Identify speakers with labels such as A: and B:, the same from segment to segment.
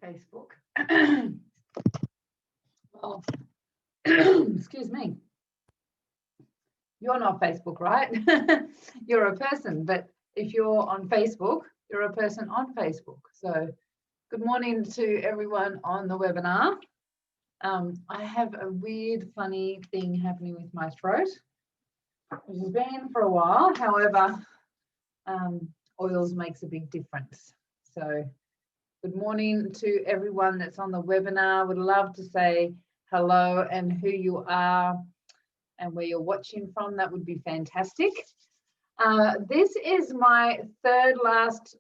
A: Facebook. Well, excuse me. You're not Facebook, right? You're a person, but if you're on Facebook, you're a person on Facebook. So good morning to everyone on the webinar. I have a weird, funny thing happening with my throat, which has been for a while. However, oils makes a big difference. So good morning to everyone that's on the webinar. Would love to say hello and who you are and where you're watching from. That would be fantastic. This is my third last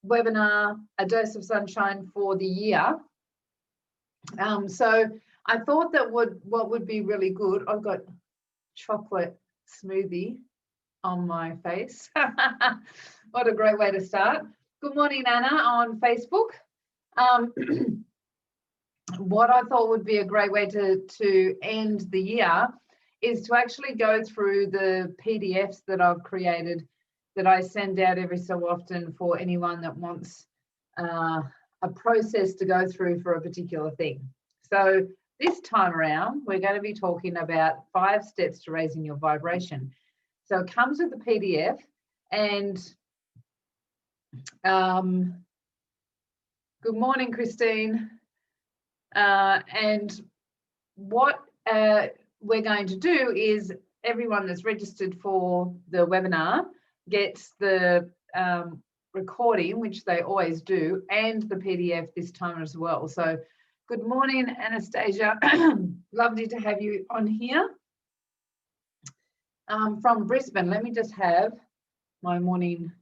A: webinar, A Dose of Sunshine, for the year. So I thought that what would be really good, I've got chocolate smoothie on my face. What a great way to start. Good morning, Anna, on Facebook. What I thought would be a great way to end the year is to actually go through the PDFs that I've created that I send out every so often for anyone that wants a process to go through for a particular thing. So this time around, we're going to be talking about 5 steps to raising your vibration. So it comes with the PDF, and good morning, Christine. And what we're going to do is everyone that's registered for the webinar gets the recording, which they always do, and the PDF this time as well. So good morning, Anastasia. Lovely to have you on here. From Brisbane, let me just have my morning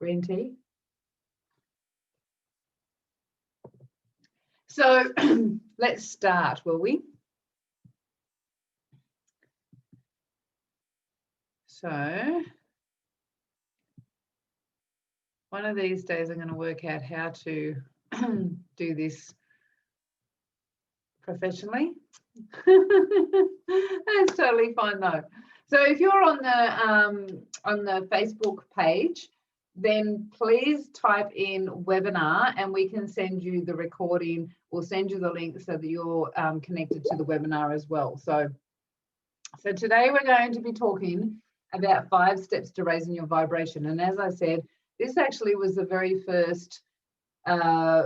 A: green tea. So let's start, will we? So one of these days I'm going to work out how to do this professionally. That's totally fine though. So if you're on the Facebook page, then please type in webinar and we can send you the recording. We'll send you the link so that you're connected to the webinar as well. So today we're going to be talking about 5 steps to raising your vibration. And as I said, this actually was the very first PDF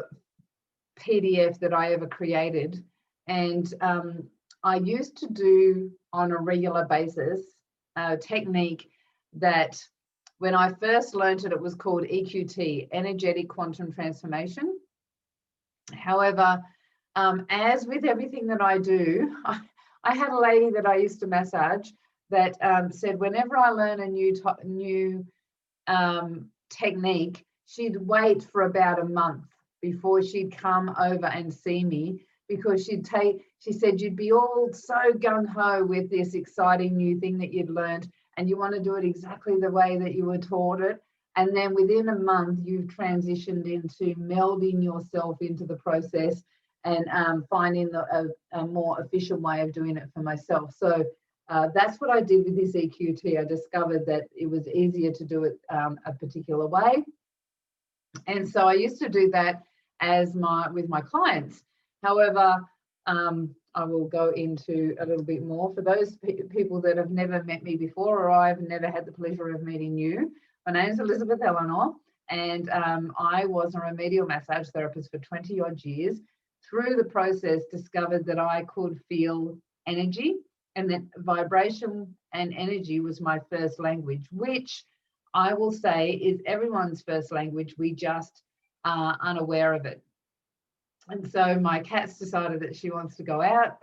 A: that I ever created. And I used to do on a regular basis a technique that when I first learned it, it was called EQT, Energetic Quantum Transformation. However, as with everything that I do, I had a lady that I used to massage that said whenever I learn a new technique, she'd wait for about a month before she'd come over and see me, because she said you'd be all so gung-ho with this exciting new thing that you'd learned, and you want to do it exactly the way that you were taught it. And then within a month, you've transitioned into melding yourself into the process and finding a more efficient way of doing it for myself. So that's what I did with this EQT. I discovered that it was easier to do it a particular way. And so I used to do that with my clients. However, I will go into a little bit more for those people that have never met me before, or I've never had the pleasure of meeting you. My name is Elizabeth Eleanor, and I was a remedial massage therapist for 20 odd years. Through the process, discovered that I could feel energy, and that vibration and energy was my first language, which I will say is everyone's first language. We just are unaware of it. And so my cat's decided that she wants to go out.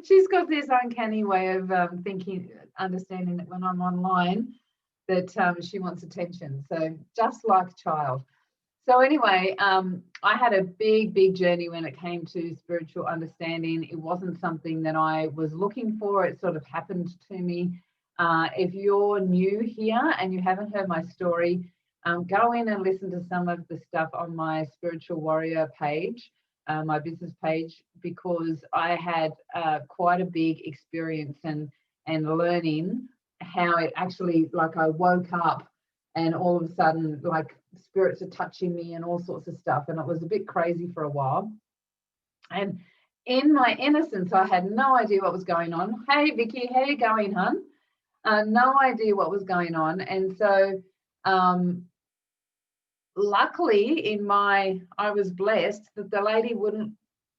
A: She's got this uncanny way of understanding that when I'm online, that she wants attention. So just like a child. So anyway, I had a big journey when it came to spiritual understanding. It wasn't something that I was looking for. It sort of happened to me. If you're new here and you haven't heard my story, go in and listen to some of the stuff on my Spiritual Warrior page, my business page, because I had quite a big experience and learning how it actually, like, I woke up and all of a sudden, like, spirits are touching me and all sorts of stuff. And it was a bit crazy for a while. And in my innocence, I had no idea what was going on. Hey, Vicky, how you going, hun? No idea what was going on. And so luckily I was blessed that the lady wouldn't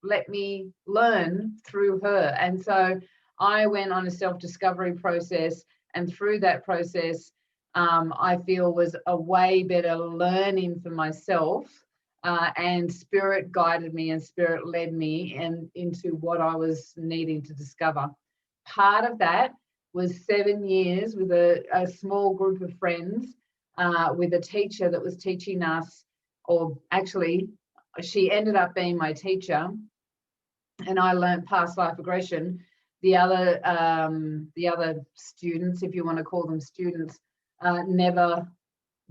A: let me learn through her. And so I went on a self-discovery process, and through that process, I feel was a way better learning for myself, and spirit guided me and spirit led me into what I was needing to discover. Part of that was 7 years with a small group of friends, with a teacher that was teaching us, or actually she ended up being my teacher, and I learned past life regression. The other students, if you want to call them students, never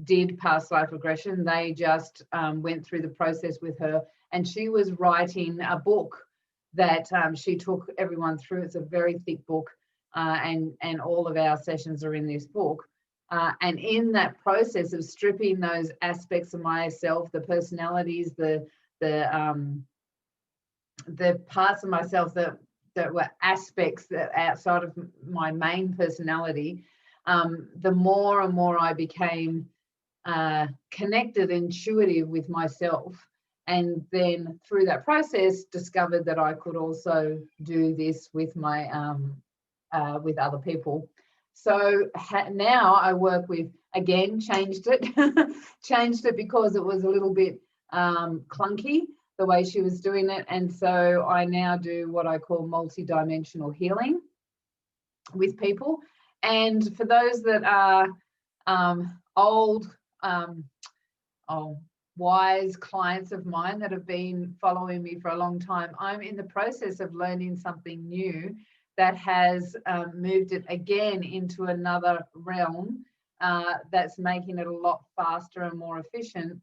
A: did past life regression. They just went through the process with her, and she was writing a book that she took everyone through. It's a very thick book, and all of our sessions are in this book. And in that process of stripping those aspects of myself, the personalities, the parts of myself that were aspects that outside of my main personality, the more and more I became connected, intuitive with myself. And then through that process, discovered that I could also do this with my with other people. So now I work with, again, changed it because it was a little bit clunky the way she was doing it. And so I now do what I call multi-dimensional healing with people. And for those that are old, wise clients of mine that have been following me for a long time, I'm in the process of learning something new that has moved it again into another realm, that's making it a lot faster and more efficient.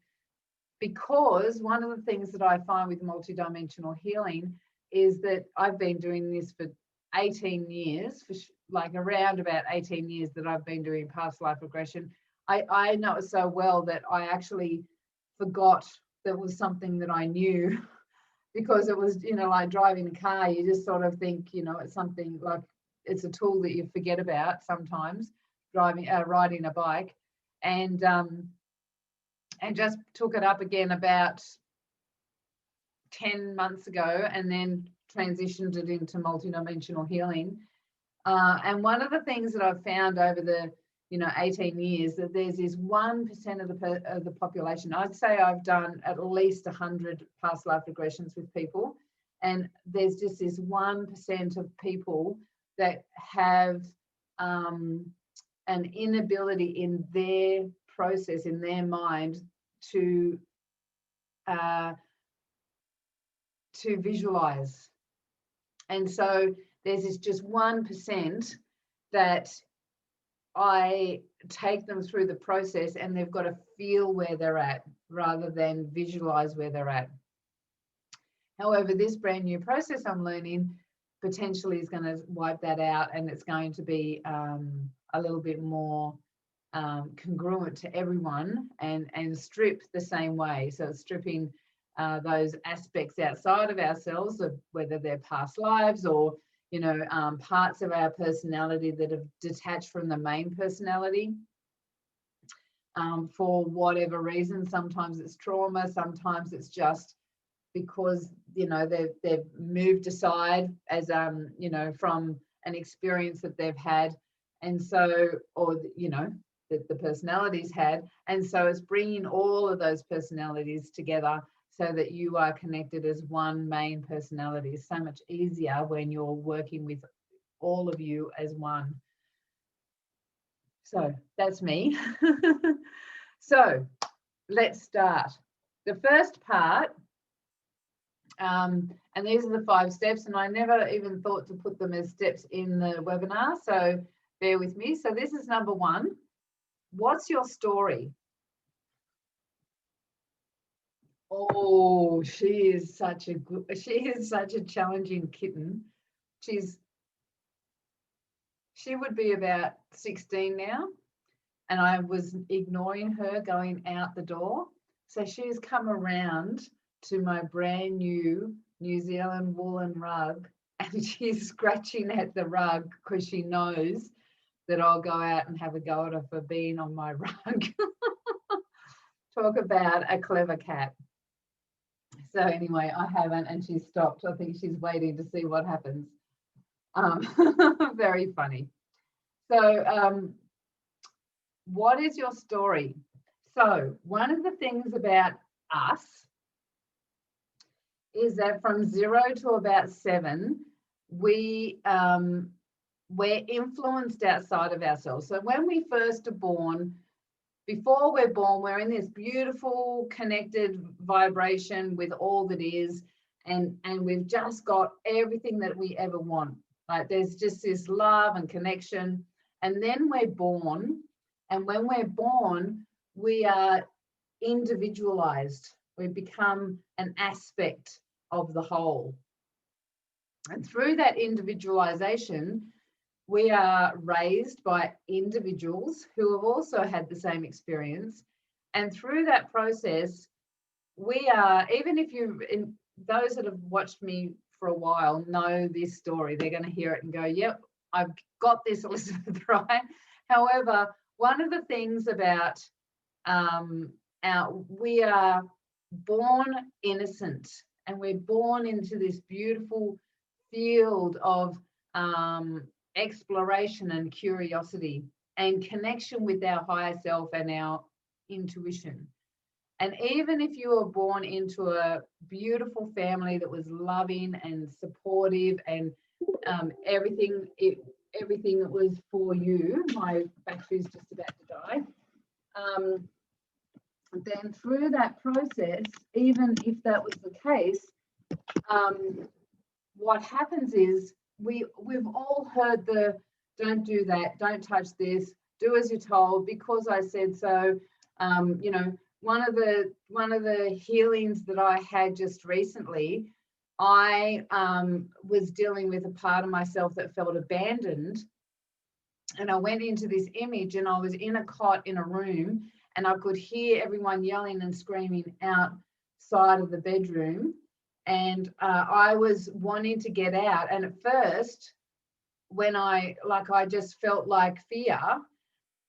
A: Because one of the things that I find with multidimensional healing is that I've been doing this for 18 years, like around about 18 years that I've been doing past life regression. I know it so well that I actually forgot there was something that I knew, because it was, like driving a car. You just sort of think, it's something like, it's a tool that you forget about sometimes, riding a bike. And just took it up again about 10 months ago, and then transitioned it into multidimensional healing. And one of the things that I've found over the 18 years, that there's this 1% of the population. I'd say I've done at least 100 past life regressions with people, and there's just this 1% of people that have an inability in their process, in their mind, to visualize. And so there's this just 1% that I take them through the process, and they've got to feel where they're at rather than visualize where they're at. However, this brand new process I'm learning potentially is going to wipe that out, and it's going to be a little bit more congruent to everyone, and strip the same way. So it's stripping those aspects outside of ourselves, of whether they're past lives or parts of our personality that have detached from the main personality, for whatever reason. Sometimes it's trauma, sometimes it's just because they've moved aside as from an experience that they've had, and so, or that the personalities had. And so it's bringing all of those personalities together so that you are connected as one main personality. It's so much easier when you're working with all of you as one. So that's me. So let's start. The first part, and these are the 5 steps, and I never even thought to put them as steps in the webinar, so bear with me. So this is number 1. What's your story? Oh, she is such a challenging kitten. She would be about 16 now, and I was ignoring her going out the door. So she's come around to my brand new New Zealand woolen rug, and she's scratching at the rug because she knows that I'll go out and have a go at her for being on my rug. Talk about a clever cat. So anyway, I haven't, and she stopped. I think she's waiting to see what happens. Very funny. So what is your story? So one of the things about us is that from 0 to about 7, we're influenced outside of ourselves. So when we first are born, before we're born, we're in this beautiful connected vibration with all that is, and we've just got everything that we ever want. Like there's just this love and connection. And then we're born, and when we're born, we are individualized. We become an aspect of the whole. And through that individualization, we are raised by individuals who have also had the same experience. And through that process, we are, even if those that have watched me for a while know this story, they're going to hear it and go, yep, I've got this, Elizabeth, right? However, one of the things about we are born innocent, and we're born into this beautiful field of exploration and curiosity and connection with our higher self and our intuition. And even if you were born into a beautiful family that was loving and supportive and everything that was for you, my battery's just about to die. Then through that process, even if that was the case, what happens is we've all heard the don't do that, don't touch this, do as you're told, because I said so. You know, one of the healings that I had just recently, I was dealing with a part of myself that felt abandoned, and I went into this image, and I was in a cot in a room, and I could hear everyone yelling and screaming outside of the bedroom. And I was wanting to get out. And at first, when I just felt like fear,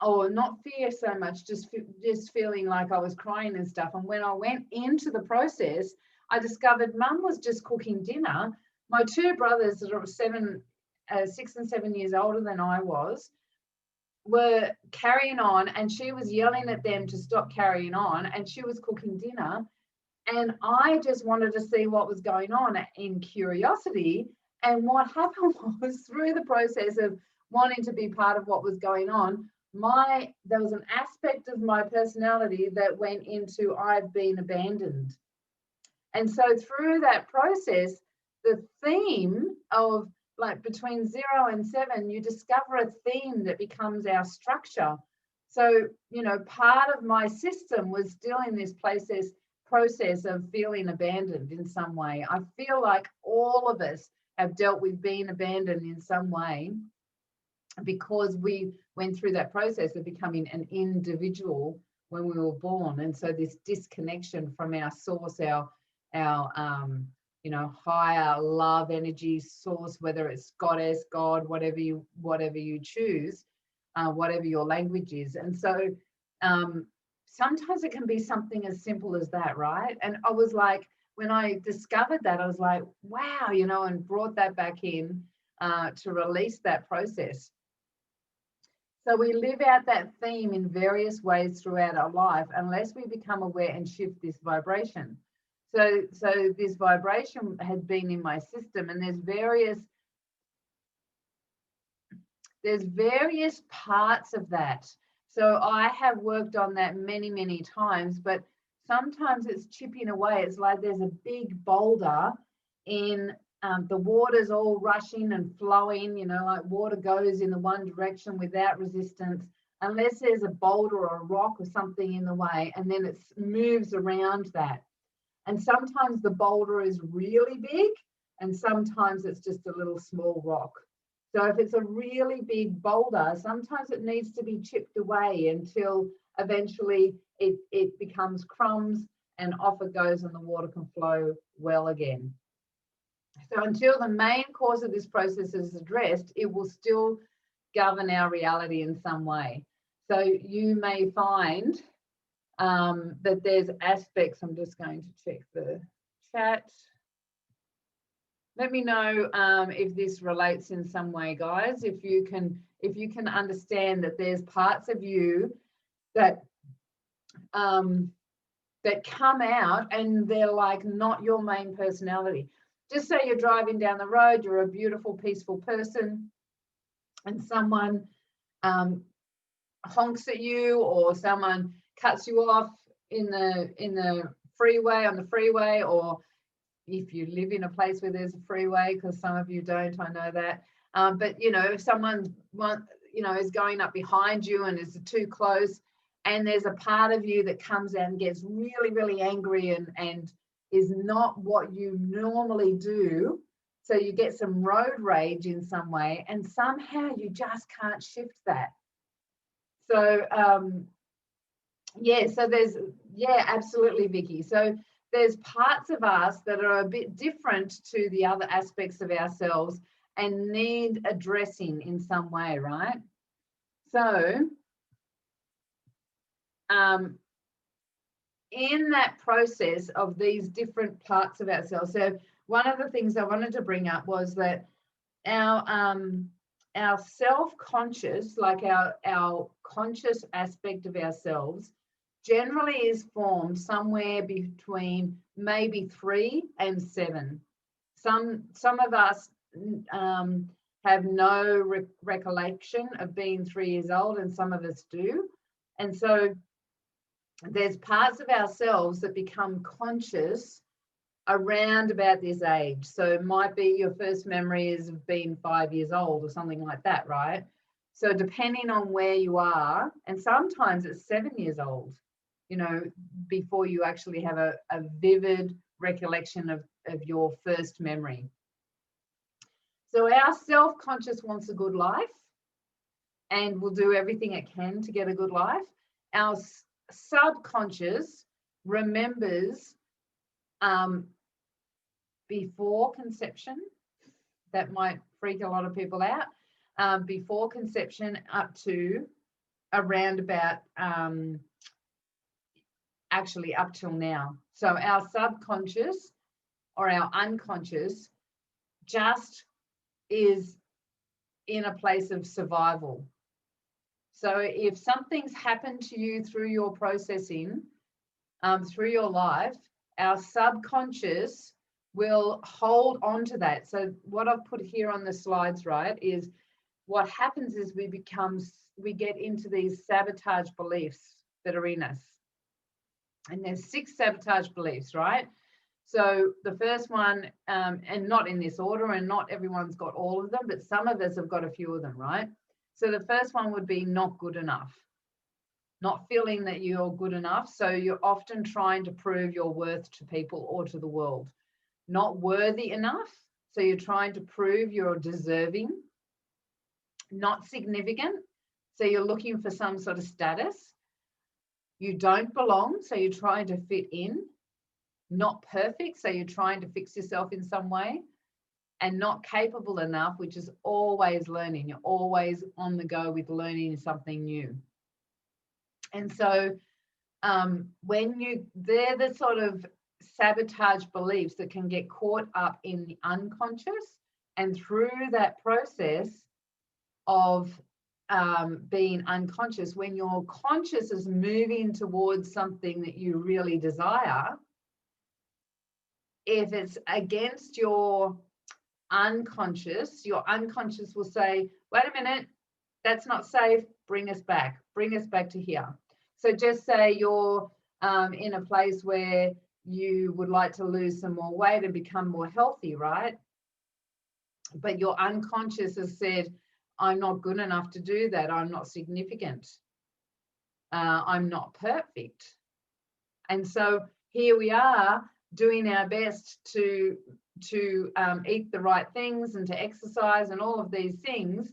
A: or not fear so much, just feeling like I was crying and stuff. And when I went into the process, I discovered Mum was just cooking dinner. My two brothers that are 6 and 7 years older than I was, were carrying on, and she was yelling at them to stop carrying on, and she was cooking dinner. And I just wanted to see what was going on in curiosity. And what happened was, through the process of wanting to be part of what was going on, there was an aspect of my personality that went into I've been abandoned. And so through that process, the theme of, like, between 0 and 7, you discover a theme that becomes our structure. So, you know, part of my system was still in this process of feeling abandoned in some way. I feel like all of us have dealt with being abandoned in some way, because we went through that process of becoming an individual when we were born. And so this disconnection from our source, our you know, higher love energy source, whether it's goddess, God, whatever you choose, whatever your language is. And so sometimes it can be something as simple as that, right? And I was like, when I discovered that, I was like, wow, you know, and brought that back in to release that process. So we live out that theme in various ways throughout our life, unless we become aware and shift this vibration. So this vibration had been in my system, and there's various parts of that. So I have worked on that many, many times, but sometimes it's chipping away. It's like there's a big boulder in the water's all rushing and flowing, you know, like water goes in the one direction without resistance, unless there's a boulder or a rock or something in the way, and then it moves around that. And sometimes the boulder is really big, and sometimes it's just a little small rock. So if it's a really big boulder, sometimes it needs to be chipped away until eventually it becomes crumbs and off it goes and the water can flow well again. So until the main cause of this process is addressed, it will still govern our reality in some way. So you may find that there's aspects, I'm just going to check the chat. Let me know if this relates in some way, guys. If you can understand that there's parts of you that that come out and they're like not your main personality. Just say you're driving down the road, you're a beautiful, peaceful person, and someone honks at you, or someone cuts you off in the freeway, on the freeway, or if you live in a place where there's a freeway, because some of you don't, I know that. But you know, if someone is going up behind you and is too close, and there's a part of you that comes out and gets really, really angry and is not what you normally do. So you get some road rage in some way, and somehow you just can't shift that. So so there's, absolutely, Vicky. So there's parts of us that are a bit different to the other aspects of ourselves and need addressing in some way, right? So in that process of these different parts of ourselves, so one of the things I wanted to bring up was that our self-conscious, like our conscious aspect of ourselves, generally is formed somewhere between maybe 3 and 7. Some of us have no recollection of being 3 years old, and some of us do. And so there's parts of ourselves that become conscious around about this age. So it might be your first memory is of being 5 years old or something like that, right? So depending on where you are, and sometimes it's 7 years old, you know, before you actually have a vivid recollection of your first memory. So our self-conscious wants a good life and will do everything it can to get a good life. Our subconscious remembers before conception. That might freak a lot of people out. Before conception up to around about actually up till now. So our subconscious or our unconscious just is in a place of survival. So if something's happened to you through your processing, through your life, our subconscious will hold on to that. So what I've put here on the slides, right, is what happens is we get into these sabotage beliefs that are in us. And there's 6 sabotage beliefs, right? So the first one, and not in this order, and not everyone's got all of them, but some of us have got a few of them, right? So the first one would be not good enough, not feeling that you're good enough. So you're often trying to prove your worth to people or to the world. Not worthy enough. So you're trying to prove you're deserving. Not significant. So you're looking for some sort of status. You don't belong. So you're trying to fit in. Not perfect. So you're trying to fix yourself in some way. And not capable enough, which is always learning. You're always on the go with learning something new. And so they're the sort of sabotage beliefs that can get caught up in the unconscious, and through that process of being unconscious, when your conscious is moving towards something that you really desire, if it's against your unconscious will say, wait a minute, that's not safe, bring us back to here. So just say you're in a place where you would like to lose some more weight and become more healthy, right? But your unconscious has said, I'm not good enough to do that. I'm not significant. I'm not perfect. And so here we are doing our best to to eat the right things and to exercise and all of these things.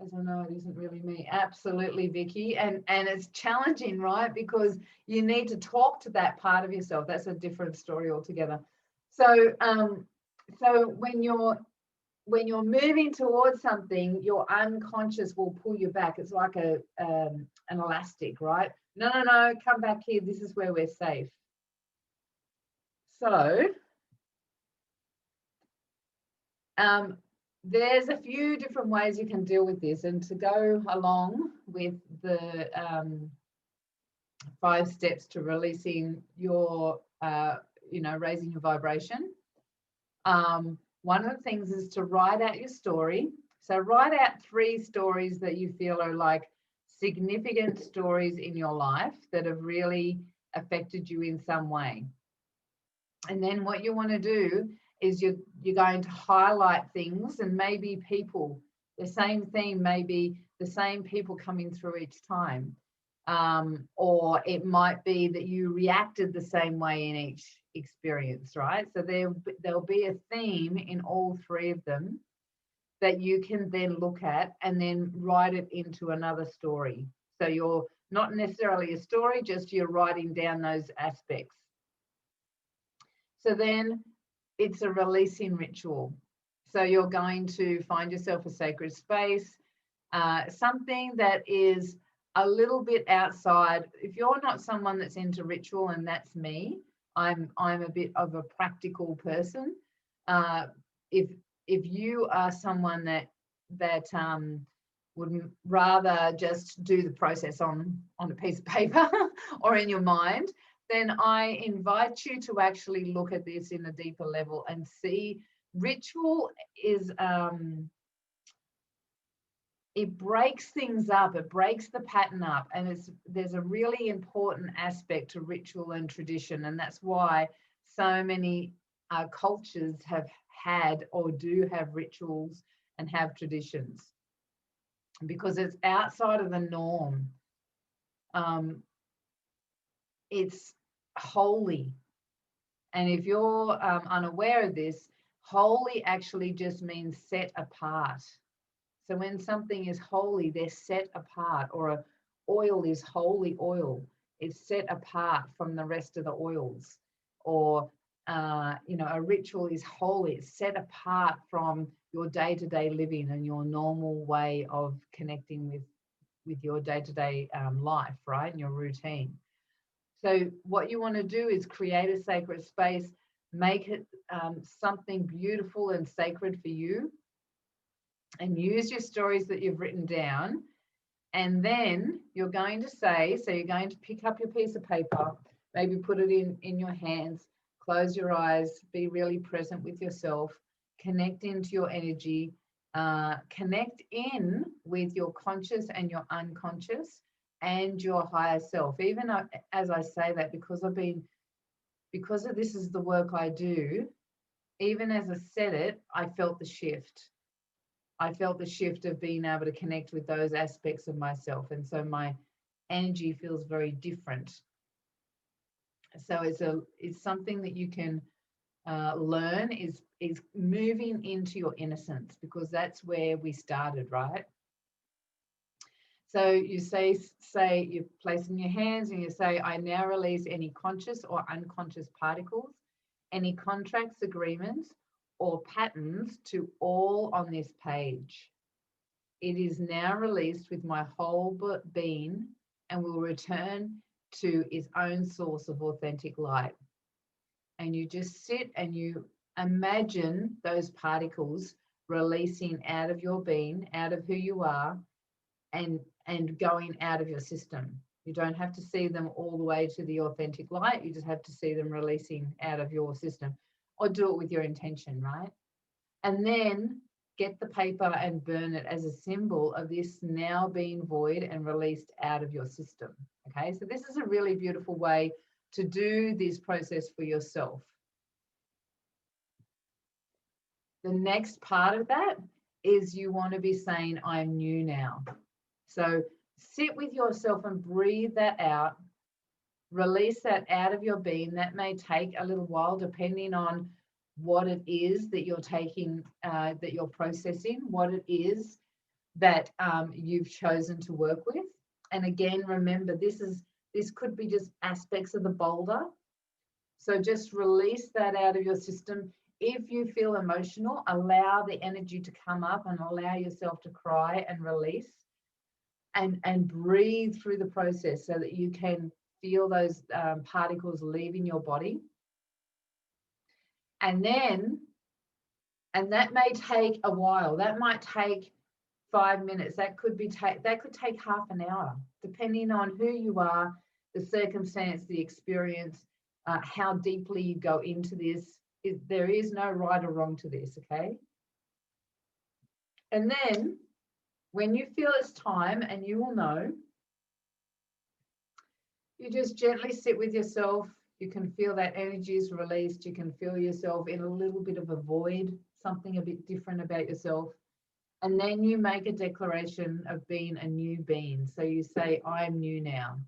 A: As I know, it isn't really me. Absolutely, Vicky. And it's challenging, right? Because you need to talk to that part of yourself. That's a different story altogether. So so when you're moving towards something, your unconscious will pull you back. It's like an elastic, right? No, no, no, come back here. This is where we're safe. So there's a few different ways you can deal with this, and to go along with the 5 steps to releasing your, raising your vibration. One of the things is to write out your story. So write out 3 stories that you feel are like significant stories in your life that have really affected you in some way. And then what you want to do is you're going to highlight things, and maybe people, the same theme, maybe the same people coming through each time. Or it might be that you reacted the same way in each experience, right? So there'll be a theme in all 3 of them that you can then look at and then write it into another story. So you're not necessarily a story, just you're writing down those aspects. So then it's a releasing ritual. So you're going to find yourself a sacred space, something that is a little bit outside. If you're not someone that's into ritual, and that's me, I'm a bit of a practical person. If you are someone that would rather just do the process on a piece of paper or in your mind, then I invite you to actually look at this in a deeper level and see. Ritual is it breaks things up, it breaks the pattern up, and there's a really important aspect to ritual and tradition, and that's why so many cultures have had or do have rituals and have traditions, because it's outside of the norm. It's holy. And if you're unaware of this, holy actually just means set apart. So when something is holy, they're set apart, or a oil is holy oil. It's set apart from the rest of the oils. Or, a ritual is holy. It's set apart from your day-to-day living and your normal way of connecting with your day-to-day life, right, and your routine. So what you want to do is create a sacred space, make it something beautiful and sacred for you, and use your stories that you've written down. And then you're going to say, so you're going to pick up your piece of paper, maybe put it in your hands, close your eyes, be really present with yourself, connect into your energy, connect in with your conscious and your unconscious and your higher self. Even as I say that, because this is the work I do, even as I said it, I felt the shift. I felt the shift of being able to connect with those aspects of myself. And so my energy feels very different. So it's something that you can learn, is moving into your innocence, because that's where we started, right? So you say you place in your hands and you say, I now release any conscious or unconscious particles, any contracts, agreements, or patterns to all on this page. It is now released with my whole being and will return to its own source of authentic light. And you just sit and you imagine those particles releasing out of your being, out of who you are, and going out of your system. You don't have to see them all the way to the authentic light. You just have to see them releasing out of your system, or do it with your intention, right? And then get the paper and burn it as a symbol of this now being void and released out of your system. Okay, so this is a really beautiful way to do this process for yourself. The next part of that is you want to be saying, I'm new now. So sit with yourself and breathe that out. Release that out of your being. That may take a little while depending on what it is that you're taking, that you're processing, what it is that you've chosen to work with. And again, remember, this could be just aspects of the boulder. So just release that out of your system. If you feel emotional, allow the energy to come up and allow yourself to cry and release, and breathe through the process so that you can feel those particles leaving your body. And that may take a while. That might take 5 minutes. That could take half an hour, depending on who you are, the circumstance, the experience, how deeply you go into this. There is no right or wrong to this, okay? And then when you feel it's time, and you will know, you just gently sit with yourself. You can feel that energy is released. You can feel yourself in a little bit of a void, something a bit different about yourself. And then you make a declaration of being a new being. So you say, I'm new now.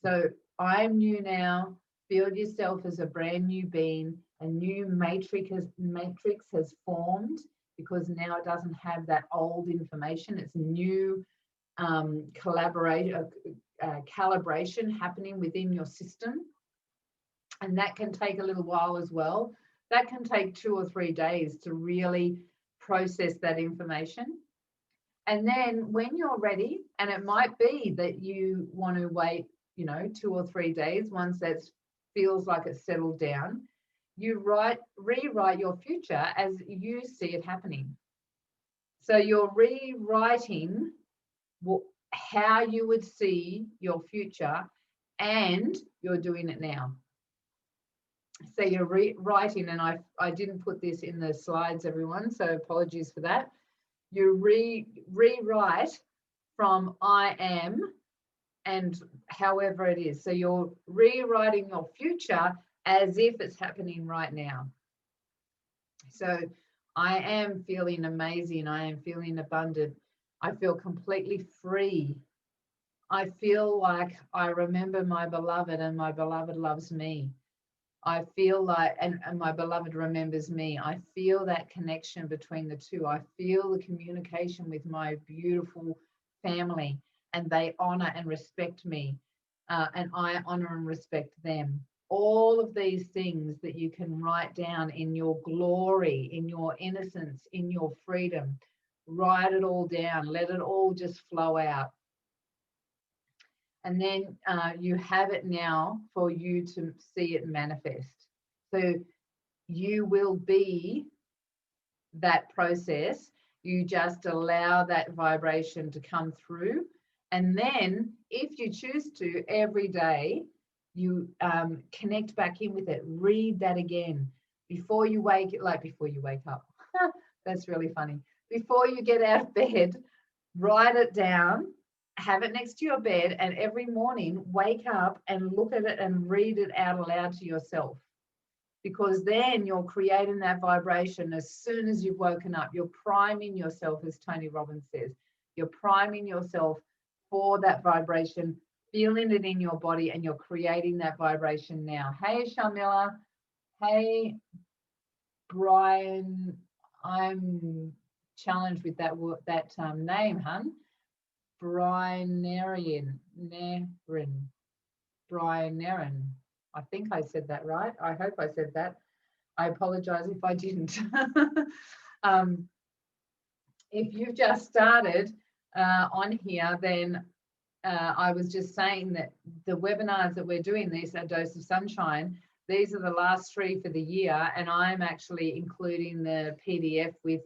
A: So I'm new now. Feel yourself as a brand new being. A new matrix has formed, because now it doesn't have that old information. It's new calibration happening within your system. And that can take a little while as well. That can take 2 or 3 days to really process that information. And then when you're ready, and it might be that you want to wait, 2 or 3 days, once that feels like it's settled down, you rewrite your future as you see it happening. So you're rewriting how you would see your future, and you're doing it now. So you're rewriting, and I didn't put this in the slides, everyone, so apologies for that. You rewrite from I am and however it is. So you're rewriting your future as if it's happening right now. So I am feeling amazing. I am feeling abundant. I feel completely free. I feel like I remember my beloved, and my beloved loves me. I feel like, and my beloved remembers me. I feel that connection between the two. I feel the communication with my beautiful family, and they honor and respect me, and I honor and respect them. All of these things that you can write down in your glory, in your innocence, in your freedom. Write it all down. Let it all just flow out. And then you have it now for you to see it manifest. So you will be that process. You just allow that vibration to come through. And then if you choose to, every day, you connect back in with it. Read that again before you wake up. That's really funny. Before you get out of bed, write it down. Have it next to your bed, and every morning wake up and look at it and read it out aloud to yourself, because then you're creating that vibration as soon as you've woken up. You're priming yourself, as Tony Robbins says. You're priming yourself for that vibration, feeling it in your body, and you're creating that vibration now. Hey, Shamila. Hey, Brian. I'm challenged with that name, hun. Brian Nerin. I think I said that right. I hope I said that. I apologize if I didn't. If you've just started on here, then I was just saying that the webinars that we're doing, these are Dose of Sunshine. These are the last 3 for the year, and I'm actually including the PDF with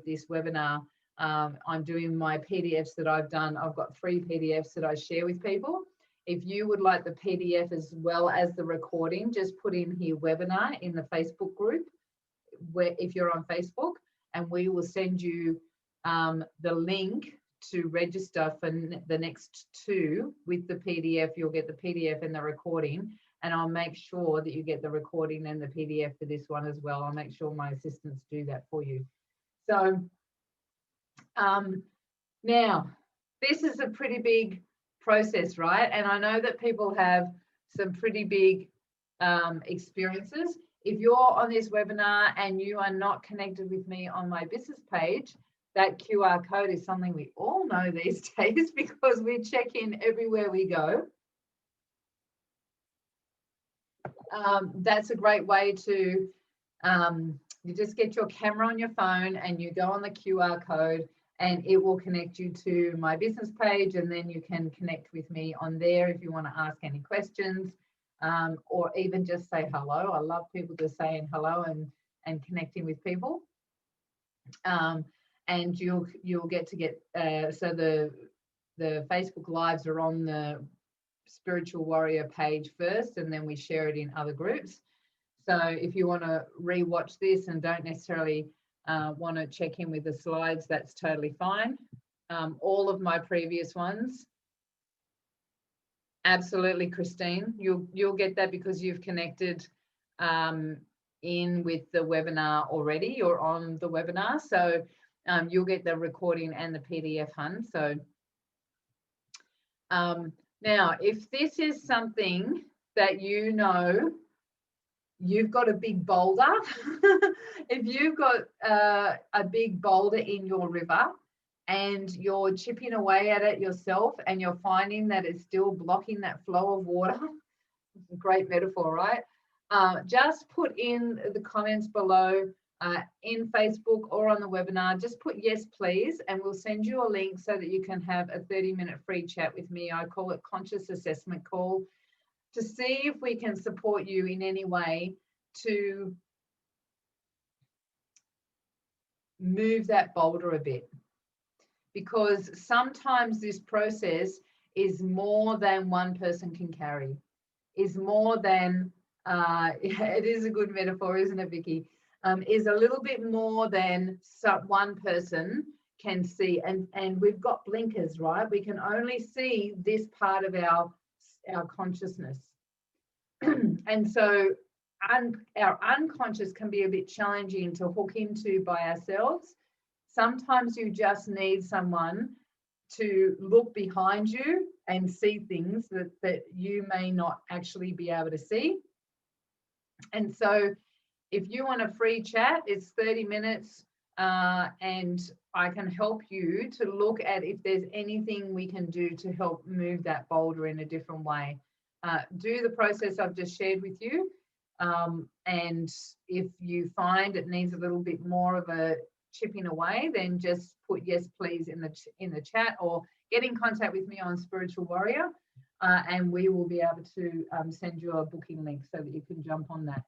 A: this webinar. I'm doing my PDFs that I've done. I've got 3 PDFs that I share with people. If you would like the PDF as well as the recording, just put in here webinar in the Facebook group, where if you're on Facebook, and we will send you the link to register for the next 2 with the PDF. You'll get the PDF and the recording, and I'll make sure that you get the recording and the PDF for this one as well. I'll make sure my assistants do that for you. So now, this is a pretty big process, right? And I know that people have some pretty big experiences. If you're on this webinar and you are not connected with me on my business page, that QR code is something we all know these days because we check in everywhere we go. That's a great way to, you just get your camera on your phone and you go on the QR code and it will connect you to my business page, and then you can connect with me on there if you want to ask any questions, or even just say hello. I love people just saying hello and connecting with people. And you'll get to get, so the Facebook Lives are on the Spiritual Warrior page first, and then we share it in other groups. So if you want to re-watch this and don't necessarily want to check in with the slides, that's totally fine. All of my previous ones, absolutely, Christine, you'll get that because you've connected in with the webinar already. You're on the webinar, so you'll get the recording and the PDF, hun. So now, if this is something that you know, you've got a big boulder. If you've got a big boulder in your river and you're chipping away at it yourself and you're finding that it's still blocking that flow of water, great metaphor, right? Just put in the comments below in Facebook or on the webinar, just put yes, please, and we'll send you a link so that you can have a 30-minute free chat with me. I call it Conscious Assessment Call, to see if we can support you in any way to move that boulder a bit. Because sometimes this process is more than one person can carry, is more than, it is a good metaphor, isn't it, Vicky? Is a little bit more than one person can see. And we've got blinkers, right? We can only see this part of our consciousness. And so our unconscious can be a bit challenging to hook into by ourselves. Sometimes you just need someone to look behind you and see things that you may not actually be able to see. And so if you want a free chat, it's 30 minutes and I can help you to look at if there's anything we can do to help move that boulder in a different way. Do the process I've just shared with you. And if you find it needs a little bit more of a chipping away, then just put yes, please in the chat, or get in contact with me on Spiritual Warrior, and we will be able to send you a booking link so that you can jump on that.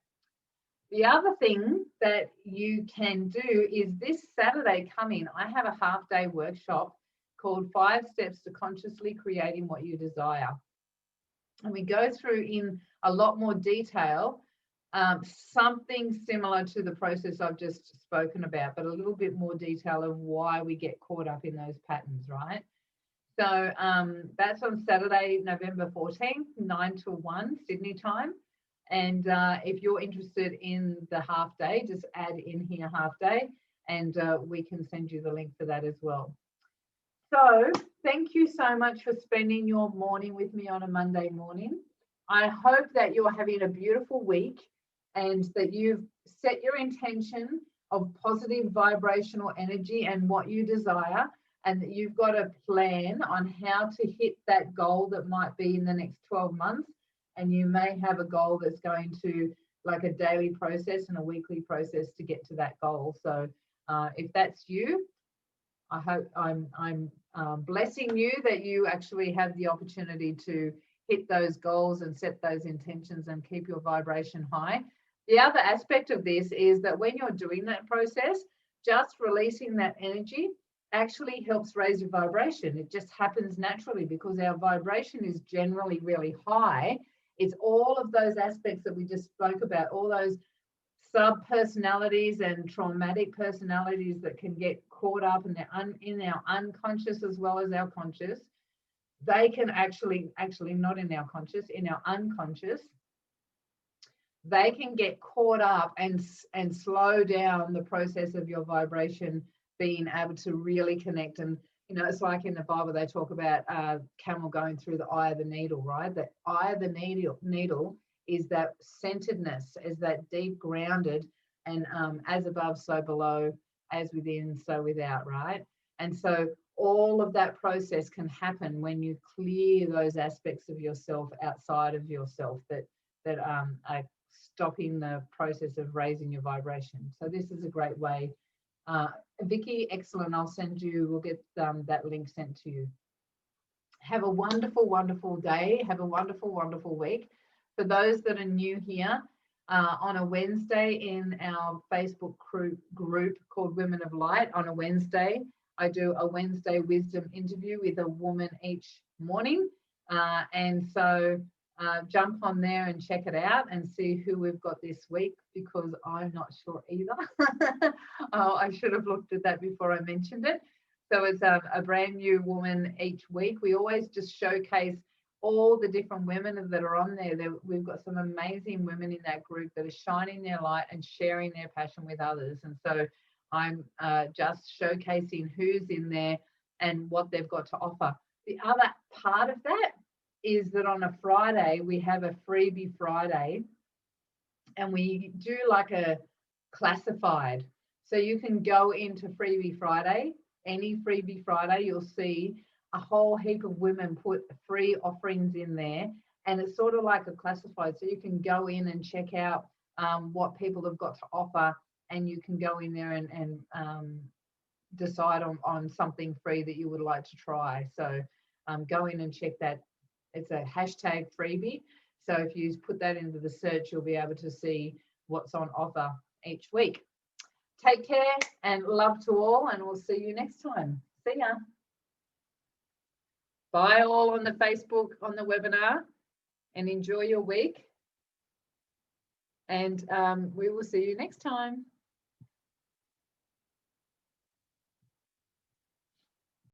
A: The other thing that you can do is this Saturday coming, I have a half-day workshop called 5 Steps to Consciously Creating What You Desire. And we go through in a lot more detail something similar to the process I've just spoken about, but a little bit more detail of why we get caught up in those patterns, right? So that's on Saturday, November 14th, 9 to 1 Sydney time. And if you're interested in the half day, just add in here half day, and we can send you the link for that as well. So thank you so much for spending your morning with me on a Monday morning. I hope that you're having a beautiful week and that you've set your intention of positive vibrational energy and what you desire, and that you've got a plan on how to hit that goal that might be in the next 12 months. And you may have a goal that's going to, like, a daily process and a weekly process to get to that goal. So if that's you, I hope I'm blessing you that you actually have the opportunity to hit those goals and set those intentions and keep your vibration high. The other aspect of this is that when you're doing that process, just releasing that energy actually helps raise your vibration. It just happens naturally because our vibration is generally really high. It's all of those aspects that we just spoke about, all those sub-personalities and traumatic personalities that can get caught up in our unconscious as well as our conscious. They can actually not in our conscious, in our unconscious, they can get caught up and slow down the process of your vibration being able to really connect. And You know, it's like in the Bible, they talk about camel going through the eye of the needle, right? The eye of the needle is that centeredness, is that deep grounded, and as above, so below, as within, so without, right? And so all of that process can happen when you clear those aspects of yourself outside of yourself that are stopping the process of raising your vibration. So this is a great way. Vicky, excellent. I'll send you, we'll get that link sent to you. Have a wonderful, wonderful day. Have a wonderful, wonderful week. For those that are new here, on a Wednesday in our Facebook group called Women of Light, on a Wednesday, I do a Wednesday wisdom interview with a woman each morning. And so jump on there and check it out and see who we've got this week, because I'm not sure either. I should have looked at that before I mentioned it. So it's a brand new woman each week. We always just showcase all the different women that are on there. We've got some amazing women in that group that are shining their light and sharing their passion with others. And so I'm just showcasing who's in there and what they've got to offer. The other part of that is that on a Friday, we have a freebie Friday, and we do like a classified. So you can go into freebie Friday, any freebie Friday, you'll see a whole heap of women put free offerings in there, and it's sort of like a classified. So you can go in and check out what people have got to offer, and you can go in there and decide on something free that you would like to try. So go in and check that. It's a hashtag freebie. So if you put that into the search, you'll be able to see what's on offer each week. Take care and love to all, and we'll see you next time. See ya. Bye all on the Facebook, on the webinar, and enjoy your week. And we will see you next time.